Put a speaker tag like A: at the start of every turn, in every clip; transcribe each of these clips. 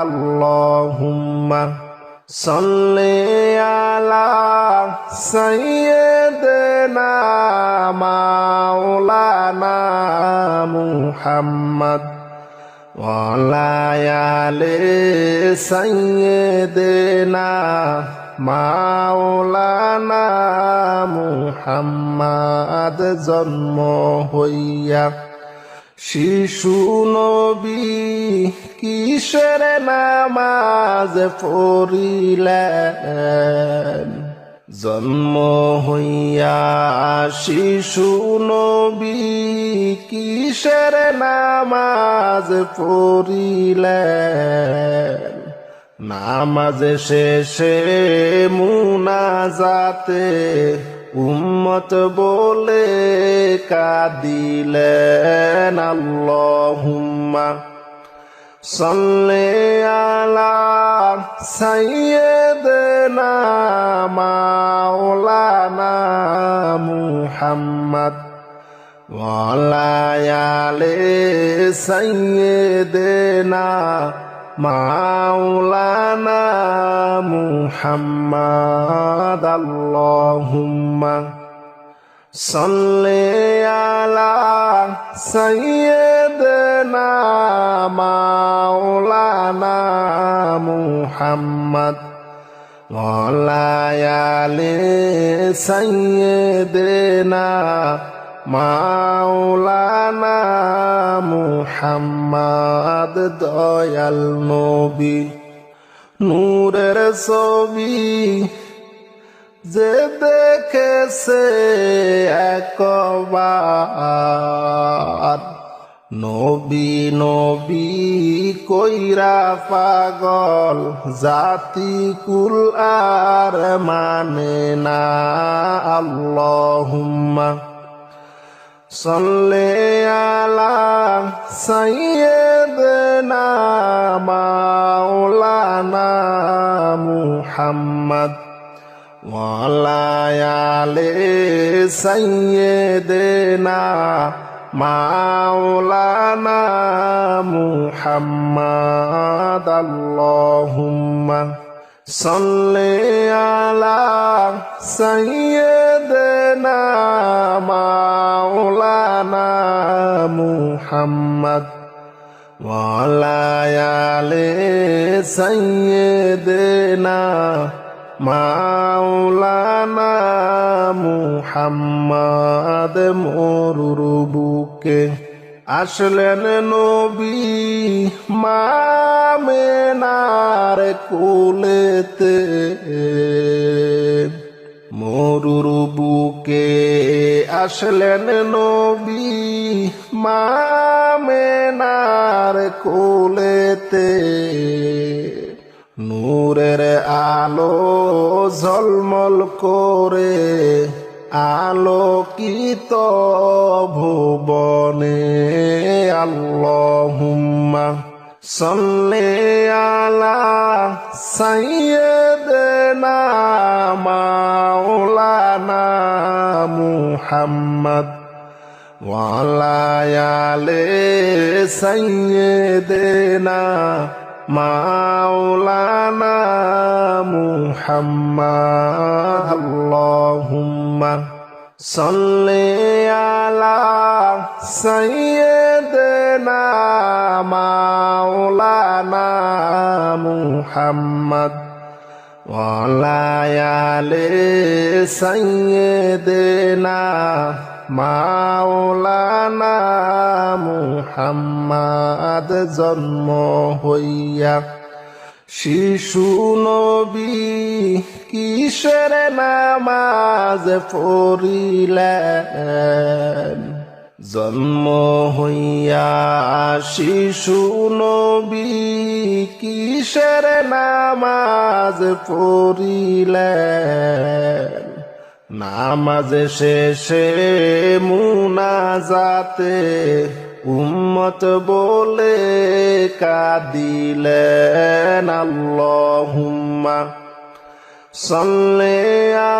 A: আল্লাহুম্মা সাল্লি আলা সাইয়্যিদিনা মাওলানা মুহাম্মদ ওয়া আলা আলি সাইয়্যিদিনা মাওলানা মুহাম্মদ। জন্ম হইয়া শিশু নবী কিসের নামাজ পড়িলেন? জন্ম হইয়া শিশু নবী কিসের নামাজ পড়িলেন? নামাজ শেষে মুনাজাতে উম্মত বলে কাঁদিলেন। আল্লাহুম্মা সাল্লি আলা সাইয়্যিদিনা মাওলানা মুহাম্মদ ওয়া আলা আলি সাইয়্যিদিনা মাওলানা মুহাম্মদ। আল্লাহুম্মা সাল্লি আলা সাইয়্যিদিনা মাওলানা মুহাম্মদ ওয়া আলা আলি সাইয়্যিদিনা মাওলানা মুহাম্মদ। দয়াল নবী নূরের ছবি যে দেখেছে একবার, নবী নবী কইরা পাগল জাতি কুল আর মানে না। আল্লাহুম্মা সাল্লি আলা সাইয়্যিদিনা মাওলানা মুহাম্মদ ওয়া আলা আলি সাইয়্যিদিনা মাওলানা মুহাম্মদ। আল্লাহুম্মা সাল্লি আলা সাইয়্যিদিনা মাওলানা মুহাম্মদ ওয়া আলা আলি সাইয়্যিদিনা মাওলানা মুহাম্মদ। মরুর বুকে আসলেন নবী মা আমেনার কোলেতে, মরুর বুকে আসলেন নবী মা আমেনার কোলেতে। নূরের আলো ঝলমল করে আলোকিত ভুবনে। আল্লাহুম্মা সাল্লি আলা সাইয়্যিদিনা মাওলানা মুহাম্মদ ওয়া আলা আলি সাইয়্যিদিনা মাওলানা মুহাম্মদ। আল্লাহুম্মা সাল্লি আলা সাইয়্যিদিনা মাওলানা মুহাম্মদ ওয়া আলা আলি সাইয়্যিদিনা মাওলানা মুহাম্মদ। জন্ম হইয়া শিশু নবী কিসের নামাজ পড়িলেন? জন্ম হইয়া শিশু নবী কিসের নামাজ পড়িলেন? নামাজ শেষে মুনাজাতে উম্মত বলে কাঁদিলেন। আল্লাহুম্মা সাল্লি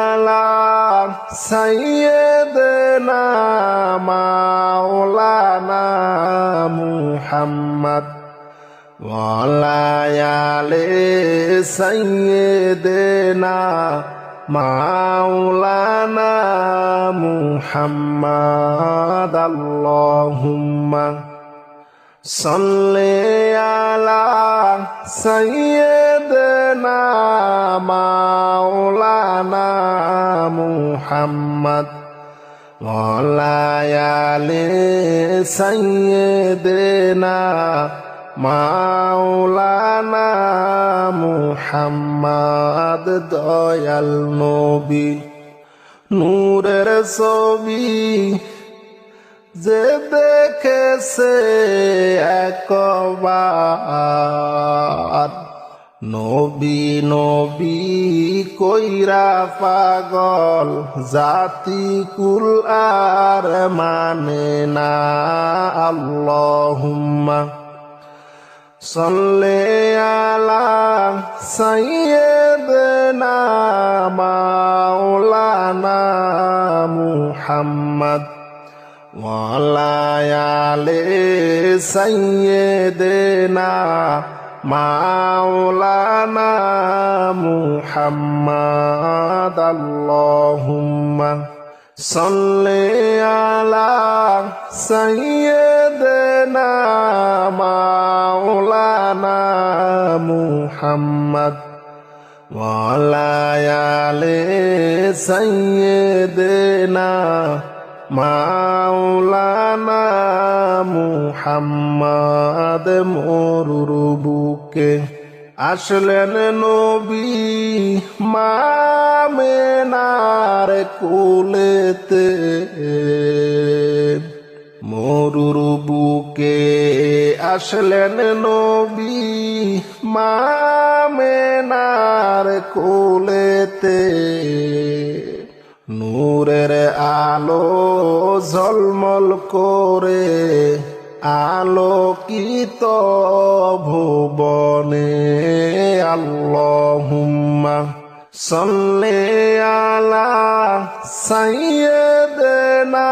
A: আলা সাইয়্যিদিনা মাওলানা মুহাম্মদ ওয়ালায়ালে সাইয়্যিদিনা মাওলানা মুহাম্মাদ আল্লাহুম্মা সাল্লি আলা সাইয়্যিদিনা মাওলানা মুহাম্মাদ ওয়ালায়ালে সাইয়্যিদিনা মাওলানা মুহাম্মাদ দয়াল নবী নূরের ছবি যে দেখেছে একবার নবী নবী কইরা পাগল জাতি কুল আর মানে না আল্লাহুম্মা সাল্লি আলা সাইয়্যিদিনা মাওলানা মুহাম্মাদ ওয়ালায়ালে সাইয়্যিদিনা মাওলানা মুহাম্মাদ আল্লাহুম্মা সাল্লি আলা সাইয়্যিদিনা মাওলানা মুহাম্মাদ ওয়ালায়ালে সাইয়্যিদিনা মাওলানা মুহাম্মাদ মরুর বুকে আসলেন নবী মামেনার কোলেতে মরুর বুকে আসলেন নবী মামেনার কোলেতে নূরের আলো ঝলমল করে আলোকিত ভুবনে আল্লাহুম্মা সাল্লি আলা সাইয়্যিদিনা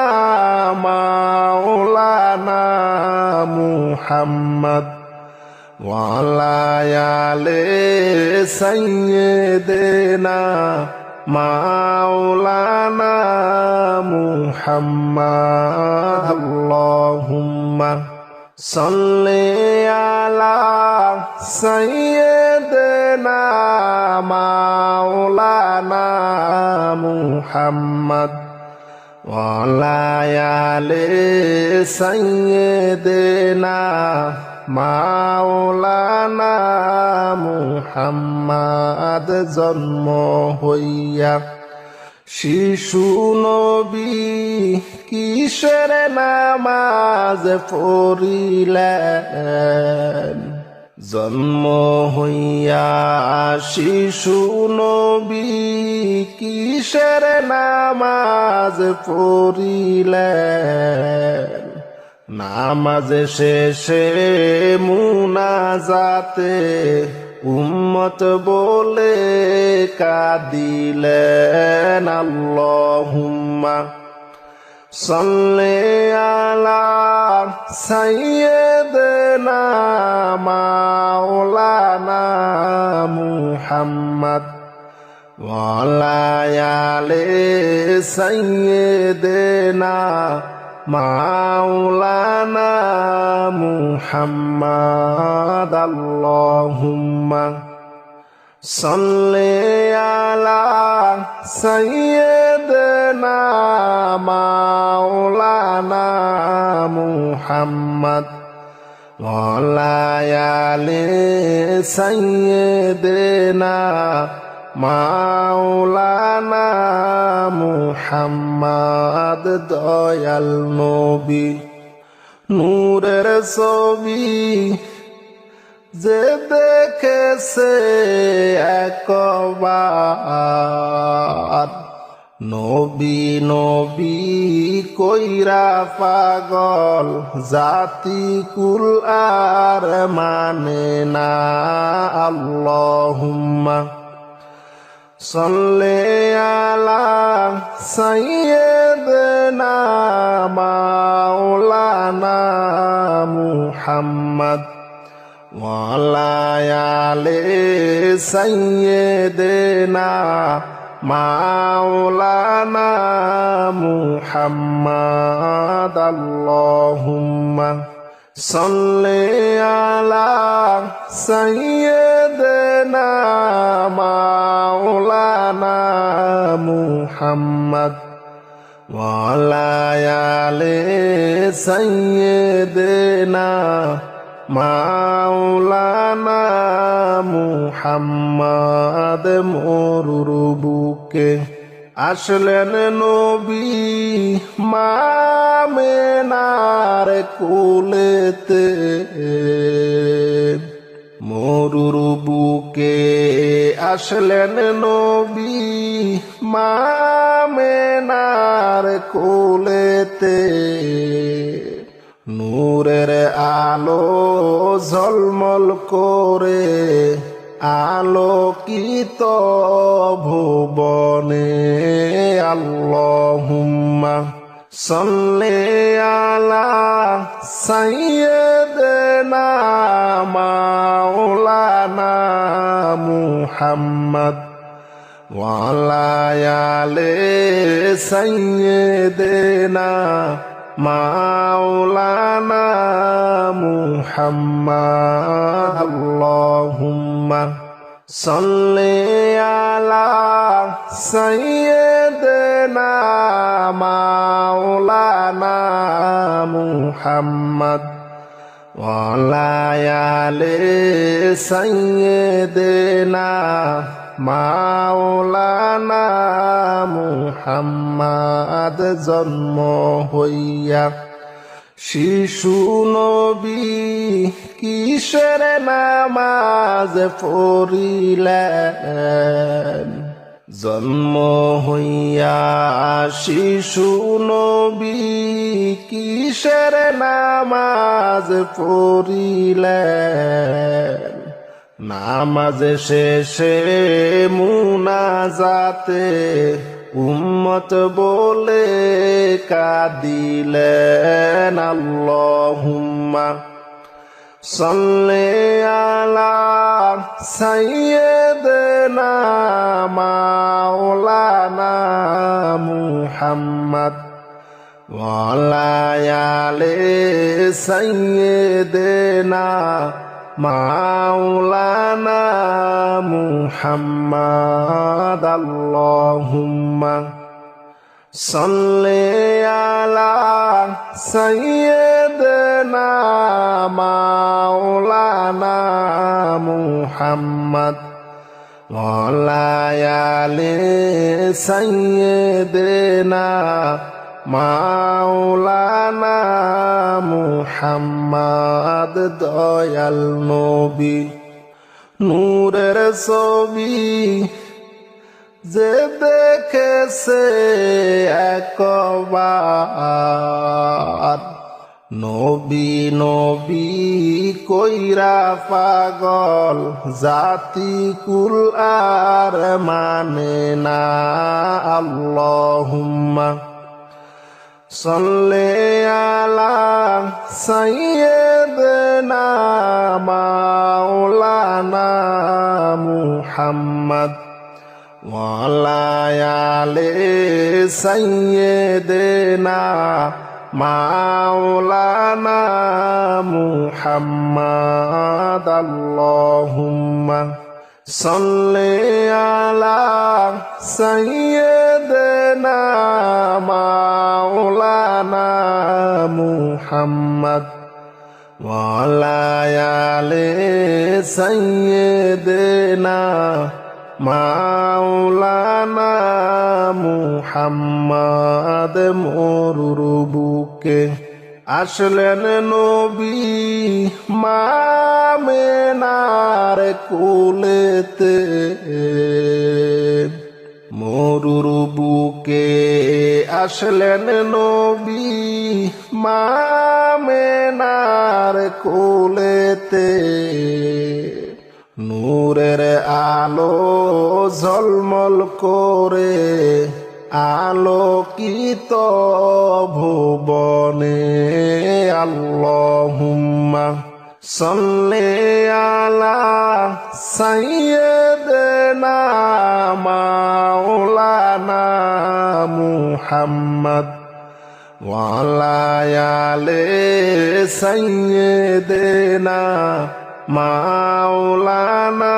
A: মাওলানা মুহাম্মাদ ওয়ালায়ালে সাইয়্যিদিনা মাওলানা মুহাম্মাদ আল্লাহুম্মা সাল্লি আলা সাইয়্যিদিনা মাওলানা মুহাম্মাদ ওয়ালায়ালে সাইয়্যিদিনা মাওলানা মুহাম্মাদ জন্ম হইয়া শিশু নবী কিসের নামাজ পড়িলেন জন্ম হইয়া শিশু নবী কিসের নামাজ পড়িলেন নামাজ শেষে মুনাজাতে উম্মত বলে কাঁদিলেন আল্লাহুম্মা সাল্লি আলা সাইয়্যিদিনা মাওলানা মুহাম্মাদ ওয়ালায়ালে সাইয়্যিদিনা মাওলানা মুহাম্মাদ আল্লাহুম্মা সাল্লি আলা সাইয়্যিদিনা মাওলানা মুহাম্মাদ ওয়ালায়ালে সাইয়্যিদিনা মাওলানা মুহাম্মাদ দয়াল নবী নূরের ছবি যে দেখেছে একবার নবী নবী কইরা পাগল জাতি কুল আর মানে না আল্লাহুম্মা সাল্লি আলা সাইয়্যিদিনা মাওলানা মুহাম্মাদ وعلى آل سيدنا مولانا محمد اللهم صل على سيدنا مولانا محمد وعلى آل سيدنا মাওলানা মুহাম্মদ মোর বুকে আসলেন নবী মামেনার কোলেতে মোর বুকে আসলেন নবী মামেনার কোলেতে নূরের আলো ঝলমল করে আলোকিত ভুবনে আল্লাহুম্মা সাল্লি আলা সাইয়্যিদিনা মাওলানা মুহাম্মদ ওয়া আলা আলি সাইয়্যিদিনা মাওলানা মুহাম্মদ আল্লাহুম্মা সাল্লি আলা সাইয়্যিদিনা মাওলানা মুহাম্মদ ওয়া আলা আলি সাইয়্যিদিনা মাওলানা মুহাম্মদ জন্ম হইয়া শিশু নবী কিসের নামাজ পড়িলেন জন্ম হইয়া শিশু নবী কিসের নামাজ পড়িলেন নামাজ শেষে মুনাজাতে উম্মত বলে কাঁদিলেন আল্লাহুম্মা সাল্লি আলা সাইয়্যিদিনা মাওলানা মুহাম্মদ ওয়া আলা আলি সাইয়্যিদিনা মাওলানা মুহাম্মদ আল্লাহুম্মা সাল্লি আলা সাইয়্যিদিনা মাওলানা মুহাম্মদ ওয়া আলা আলি সাইয়্যিদিনা মাওলানা মুহাম্মদ দয়াল নবী নূরের ছবি যে দেখেছে একবার নবী নবী কইরা পাগল জাতি কুল আর মানে না আল্লাহুম্মা সাল্লি আলা সাইয়্যিদিনা মাওলানা মুহাম্মদ ওয়া আলা আলি সাইয়্যিদিনা মাওলানা মুহাম্মদ আল্লাহুম্মা সাল্লি আলা সাইয়্যিদিনা মাওলানা মুহাম্মদ ওয়া আলা আলি সাইয়্যিদিনা মাওলানা মুহাম্মদ মোর বুকে আসলেন নবী মামেনার কোলেতে মোর বুকে আসলেন নবী মামেনার কোলেতে নূরের আলো ঝলমল করে আলোকিত ভুবনে আল্লাহুম্মা সাল্লি আলা সাইয়্যিদিনা মাওলানা মুহাম্মদ ওয়া আলা আলি সাইয়্যিদিনা মাওলানা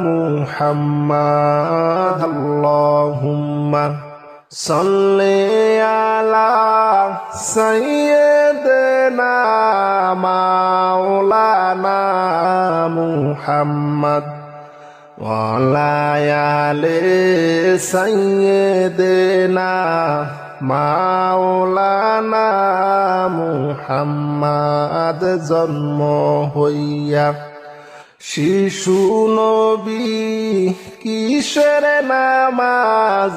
A: মুহাম্মদ আল্লাহুম্মা সাল্লি আলা সাইয়্যিদিনা মাওলানা মুহাম্মদ ওয়া আলা আলি সাইয়্যিদিনা মাওলানা মুহাম্মদ জন্ম হইয়া শিশু নবী কিসের নামাজ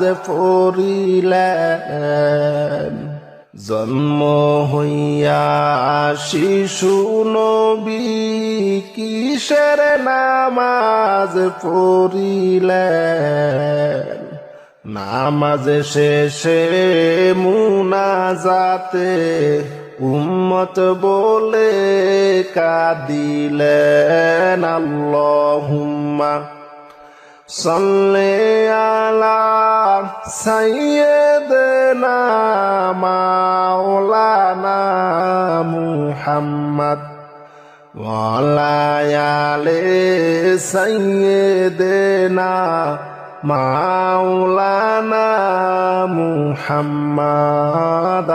A: পড়িলেন জন্ম হইয়া শিশু নবী কিসের নামাজ পড়িলেন নামাজ শেষে মুনাজাতে উম্মত বলে কাঁদিলেন আল্লাহুম্মা সাল্লি আলা সাইয়্যিদিনা মাওলানা মুহাম্মদ ওয়া আলা আলি সাইয়্যিদিনা মাওলানা মুহাম্মদ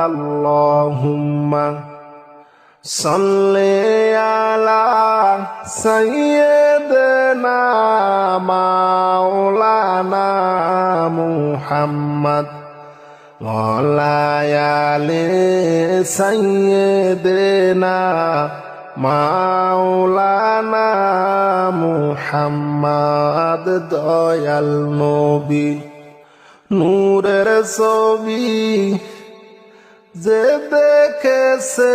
A: আল্লাহুম্মা সাল্লি আলা সাইয়্যিদিনা মাওলানা মুহাম্মদ ওয়া আলা আলি সাইয়্যিদিনা মাওলানা মুহাম্মদ দয়াল নবী নূরের ছবি যে দেখেছে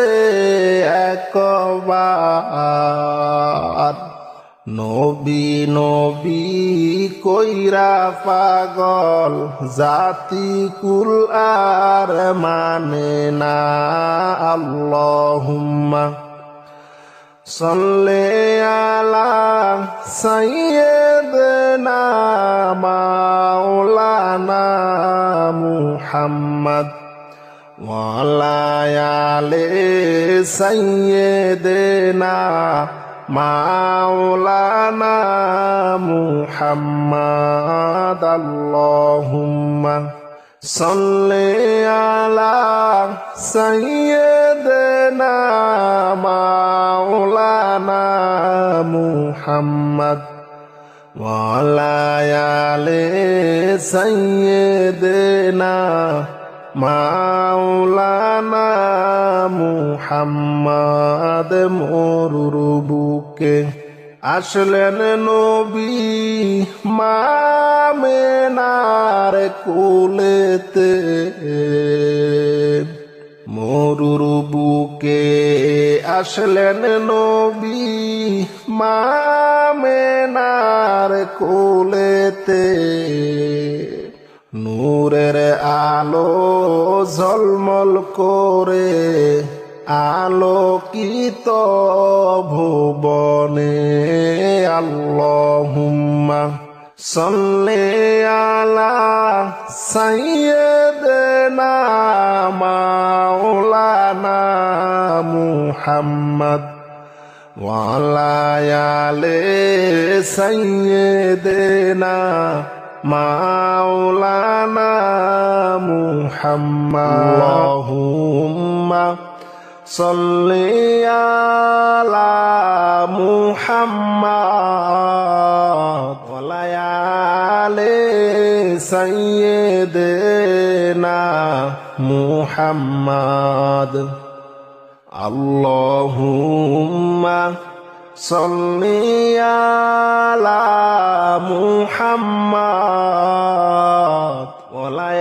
A: একবার নবী নবী কইরা পাগল জাতি কুল আর মানে না আল্লাহুম্মা সাল্লি আলা সাইয়্যিদিনা মাওলানা মুহাম্মদ ওয়া আলা আলি সাইয়্যিদিনা মাওলানা মুহাম্মদ আল্লাহুম্মা সাল্লি আলা সাইয়্যিদিনা মাওলানা মুহাম্মদ ওয়া আলা আলি সাইয়্যিদিনা মাওলানা মুহাম্মদ মরুর বুকে আসলেন নবী মামেনার কোলেতে মরুর বুকে আসলেন নবী মামেনার কোলেতে নূরের আলো ঝলমল করে আলোকিত ভুবনে আল্লাহুম্মা সাল্লি আলা সাইয়্যিদিনা মাওলানা মুহাম্মদ ওয়া আলা আলি সাইয়্যিদিনা মাওলানা মুহাম্মদ আল্লাহুম্মা সাল্লি আলা মুহাম্মদ ওয়া আলা আলি সাইয়্যিদিনা মুহাম্মদ আল্লাহুম্মা সাল্লি আলা মুহাম্মদ ওয়া আলা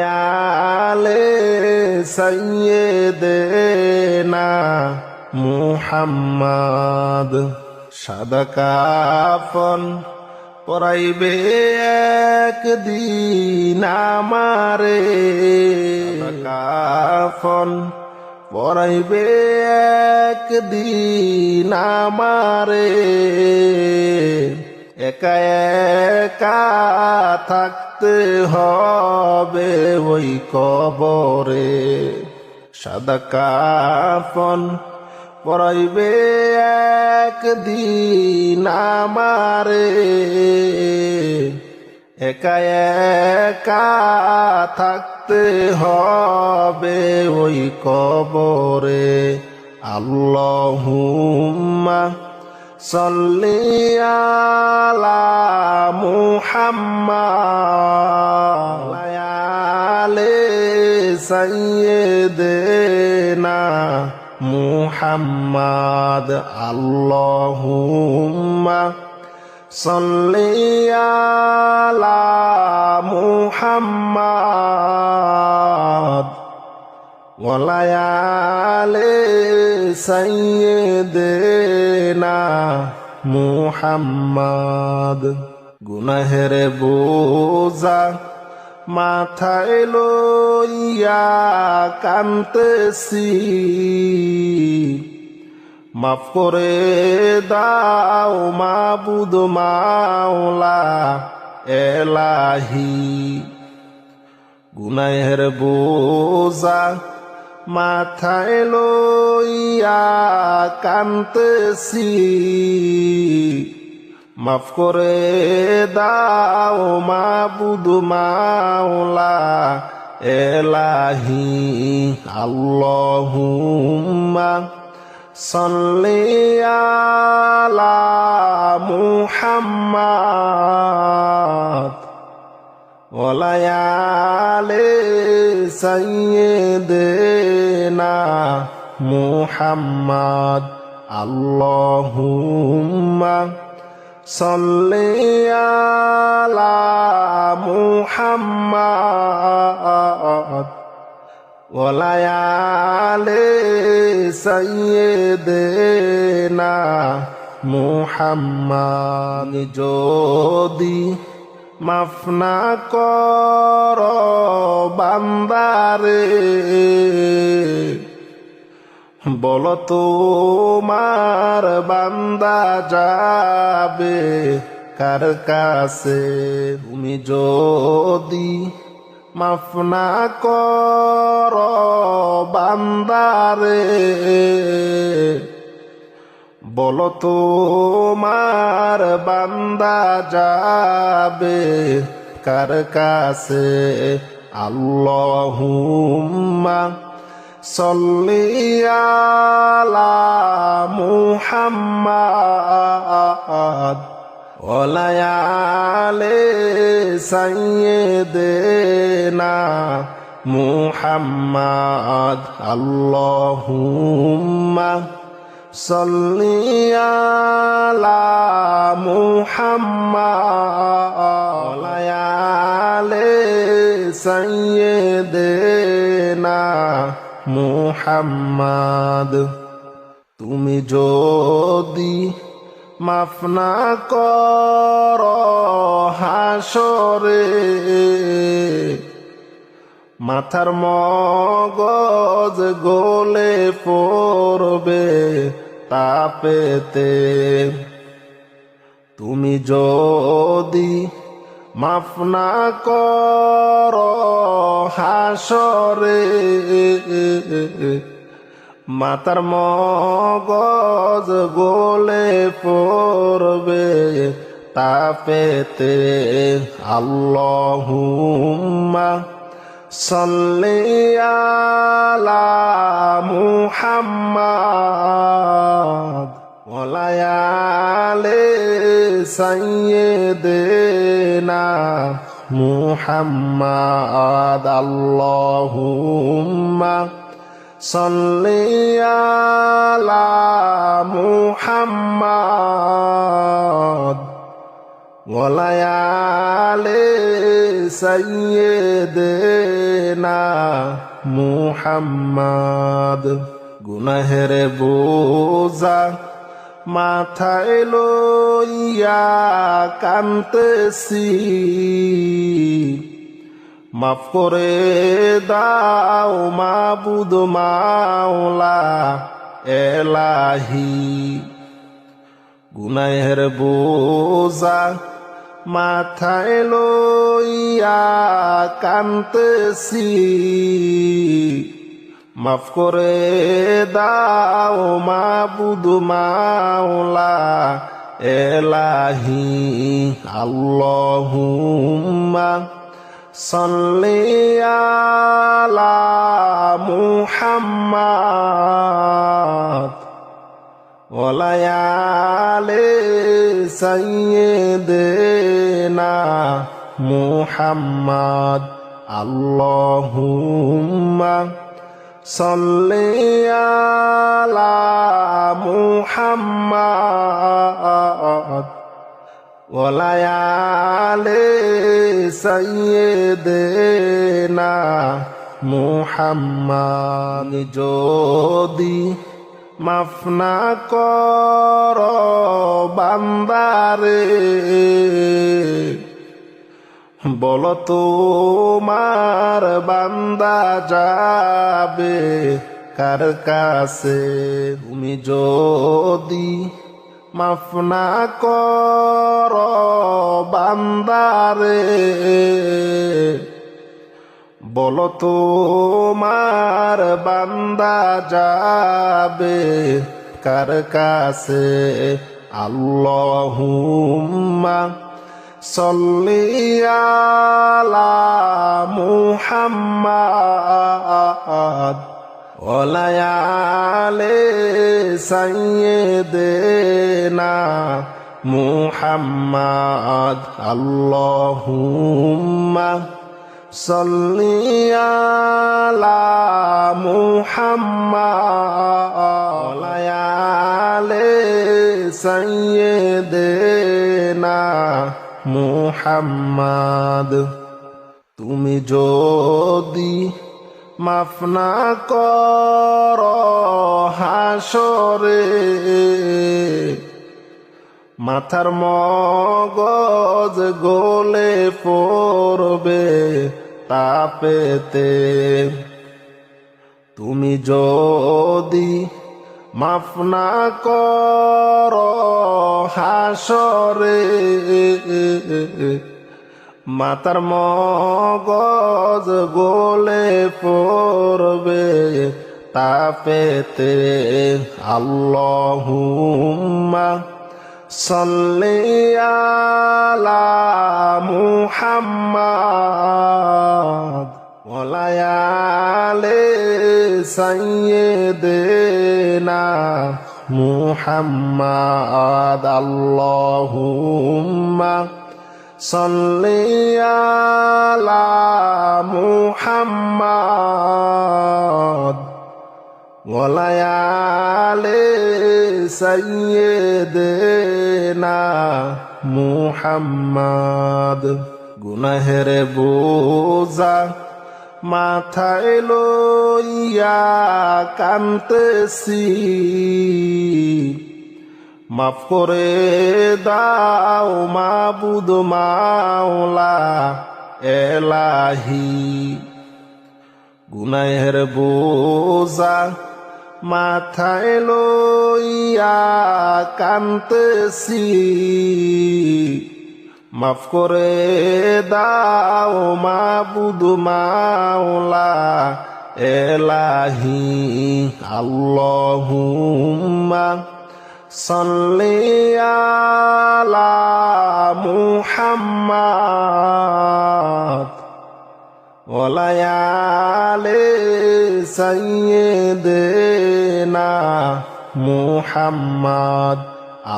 A: আলি সাইয়্যিদিনা মুহাম্মদ সাদা কাফন পরাইবে একদিন আমারে সাদা কাফন পড়াইবে একদিন আমারে, একা একা থাকতে হবে ওই কবরে। সাদা কাফন পরাইবে একদিন আমারে, একা একা থাকতে হবে ওই কবরে। আল্লাহুম্মা সাল্লি আলা মুহাম্মাদ আলে সাইয়্যিদিনা মুহাম্মাদ। আল্লাহুম্মা সাল্লি আলা মুহাম্মাদ ওয়া আলি সাইয়্যিদিনা মুহাম্মাদ। গুনাহের বোঝা মাথায় লইয়া কান্তেছি, মাফ করে দাও মাবুদ মাওলা এলাহি। গুনাহের বোঝা মাথায় লইয়া কান্তেছি, মাফ করে দাও মাবুদ মাওলা এলাহি। আল্লাহুম্মা সাল্লি আলা মুহাম্মাদ ওয়া আলি সাইয়্যিদিনা মুহাম্মাদ। আল্লাহুম্মা সাল্লি আলা মুহাম্মাদ ওয়া আলি সাইয়্যিদিনা মুহাম্মাদ। যদি মাফ না কর বান্দারে, বলো তোমার বান্দা যাবে কার কাছে? তুমি যদি মাফ না কর বান্দারে, বলো তোমার বান্দা যাবে কার কাছে? আল্লাহুম্মা সাল্লি আলা মুহাম্মাদ ওয়া আলি সাইয়্যিদিনা মুহাম্মাদ। আল্লাহুম্মা সাল্লি আলা মুহাম্মাদ ওয়া আলি সাইয়্যিদিনা মুহাম্মাদ। তুমি যদি মাফ না কর হাসরে, মাথার মগজ গলে পড়বে তাপেতে। তুমি যদি মাফ না কর হাসরে, মাতার মগজ গলে পড়বে তাপেতে। আল্লাহুম্মা সাল্লি আলা মুহাম্মাদ ওয়া আলি সাইয়্যিদিনা মুহাম্মাদ। আল্লাহুম্মা সাল্লি আলা মুহাম্মাদ ওয়া আলি সাইয়্যিদিনা মুহাম্মাদ। গুনাহের বোঝা মাথায় লইয়া কান্তেছি, মাফ করে দাও মাবুদ মাওলা এলাহি। গুনাহের বোঝা মাথায় লইয়া কান্তেছি, মাফ করে দাও মাবুদ মাওলা এলাহি। আল্লাহুম্মা সাল্লি আলা মুহাম্মাদ ওয়া আলি সাইয়্যিদিনা মুহাম্মাদ। আল্লাহুম্মা সাল্লি আলা মুহাম্মাদ ওয়া আলি সাইয়্যিদিনা মুহাম্মাদ। যদি মাফ না কর বান্দারে, বলো তোমার বান্দা যাবে কার কাছে? তুমি যদি মাফ না কর বান্দারে, বলো তোমার বান্দা যাবে কার কাছে? আল্লাহুম্মা সাল্লি আলা মুহাম্মাদ ওয়া আলি সাইয়্যিদিনা মুহাম্মাদ। আল্লাহুম্মা সাল্লি আলা মুহাম্মাদ ওয়া আলি সাইয়্যিদিনা মুহাম্মাদ। তুমি যদি মাফ না কর হাসরে, মাথার মগজ গলে পড়বে তাপেতে। তুমি যদি মাফ না কর হাসরে, মাতার মগজ গলে পড়বে তাপেতে। আল্লাহুম্মা সাল্লি আলা মুহাম্মাদ ওয়া আলি সাইয়্যিদিনা মুহাম্মাদ। আল্লাহুম্মা সাল্লি আলা মুহাম্মাদ ওয়া আলি সাইয়্যিদিনা মুহাম্মাদ। গুনাহের বোঝা মাথায় লইয়া কান্তেছি, মাফ করে দাও মাবুদ মাওলা এলাহি। গুনাহের বোঝা মাথায় লইয়া কান্তেছি, মাফ করে দাও মাবুদ মাওলা এলাহি। আল্লাহুম্মা সাল্লি আলা মুহাম্মাদ ওয়া আলি সাইয়্যিদিনা মুহাম্মাদ।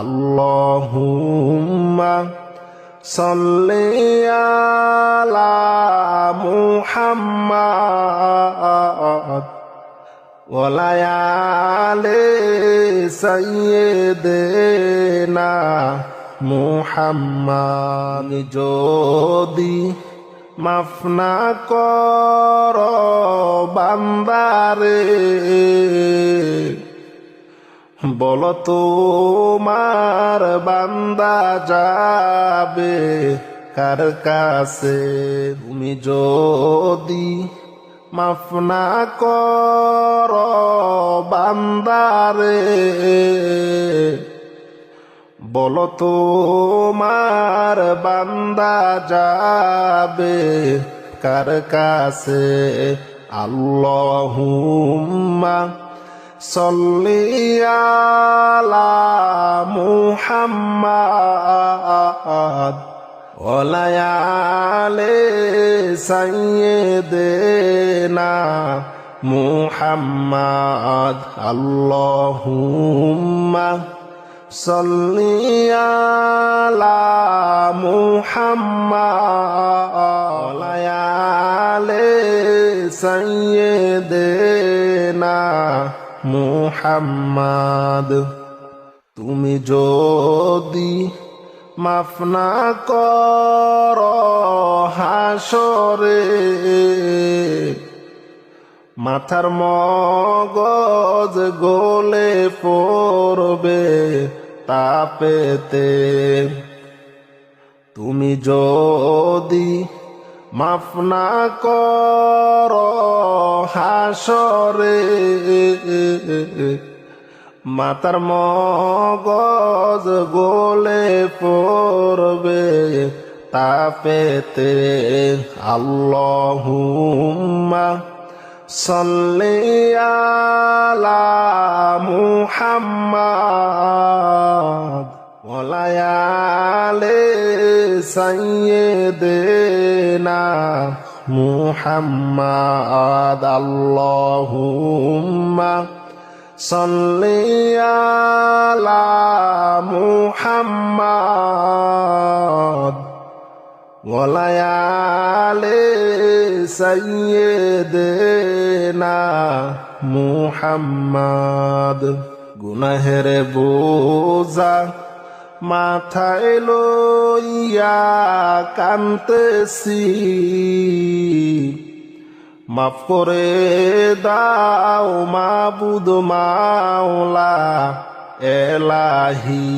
A: আল্লাহুম্মা সাল্লি আলা মুহাম্মাদ ওয়া আলি সাইয়্যিদিনা মুহাম্মাদ। যদি মাফ না কর বান্দারে, বলো তোমার বান্দা যাবে কার কাছে। তুমি যদি মাফ না কর বান্দারে, বলো তোমার বান্দা যাবে কার কাছে। আল্লাহুম্মা সল্লি আলা মুহাম্মাদ ওয়া আলি সাইয়্যিদিনা মুহাম্মাদ। আল্লাহুম্মা সল্লি আলা মুহাম্মাদ ওয়া আলি সাইয়্যিদিনা মুহাম্মাদ। তুমি যদি মাফ না কর হাসরে, মাথার মগজ গলে পড়বে তাপেতে। তুমি যদি মাফ না কর হাসরে, মাতার মগজ গলে পড়বে তাপেতে। আল্লাহুম্মা সল্লি আলা মুহাম্মাদ ওয়া আলি সাইয়্যিদিনা মুহাম্মাদ। আল্লাহুম্মা সল্লি আলা মুহাম্মাদ ওয়া আলি সাইয়্যিদিনা মুহাম্মাদ। গুনাহের বোঝা মাথায় লইয়া কান্তেছি, মাফ করে দাও মাবুদ মাওলা এলাহি।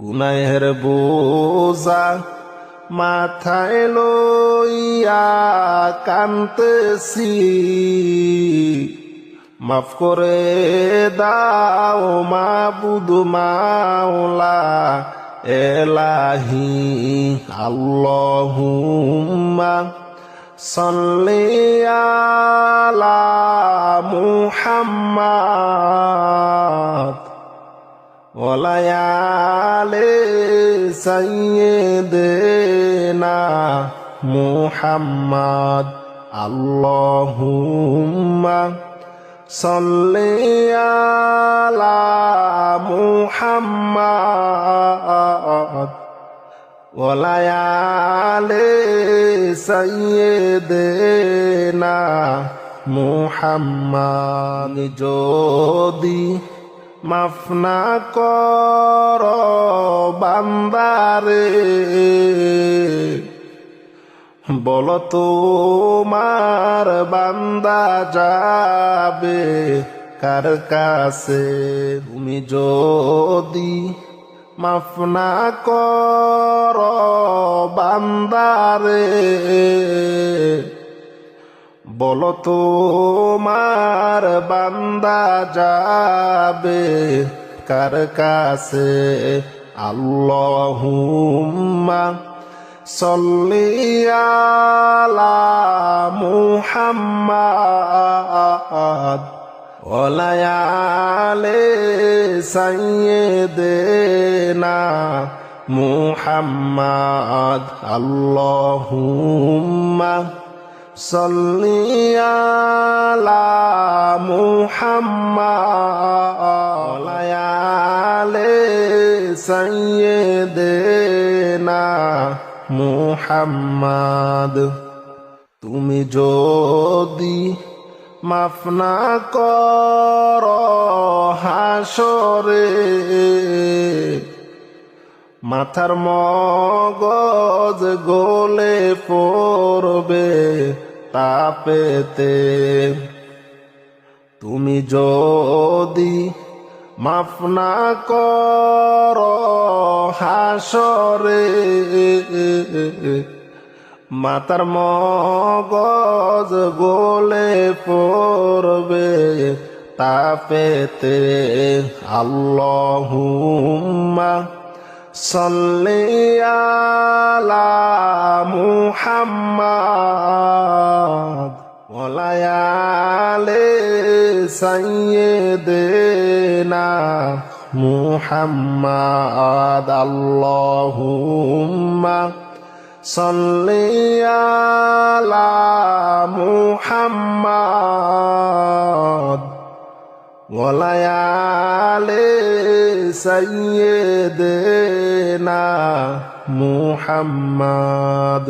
A: গুনাহের বোঝা মাথায় লইয়া কান্তেছি, মাফ করে দাও মাবুদ মাওলা এলাহি। আল্লাহুম্মা সল্লি আলা মুহাম্মাদ ওয়া আলি সাইয়্যিদিনা মুহাম্মাদ। আল্লাহুম্মা সল্লি আলা মুহাম্মাদ ওয়া আলি সাইয়্যিদিনা মুহাম্মাদ। যদি মাফ না কর বান্দারে, বলো তোমার বান্দা যাবে কার কাছে। তুমি যদি মাফ না কর বান্দারে, বলো তোমার বান্দা যাবে কার কাছে। আল্লাহুম্মা সল্লি আলা মুহাম্মাদ ওয়া আলি সাইয়্যিদিনা মুহাম্মাদ। আল্লাহুম্মা সল্লি আলা মুহাম্মাদ ওয়া আলি সাইয়্যিদিনা মুহাম্মাদ। তুমি যদি মাফ না কর হাসরে, মাথার মগজ গলে পড়বে তাপেতে। তুমি যদি মাফ না কর হাসরে মাতার মগজ গলে পড়বে তা পেতে আল্লাহুম্মা সাল্লি আলা মুহাম্মাদ ওয়া আলি সাইয়্যিদিনা মুহাম্মাদ আল্লাহুম্মা সাল্লি আলা মুহাম্মাদ ওয়া আলি সাইয়্যিদিনা মুহাম্মাদ।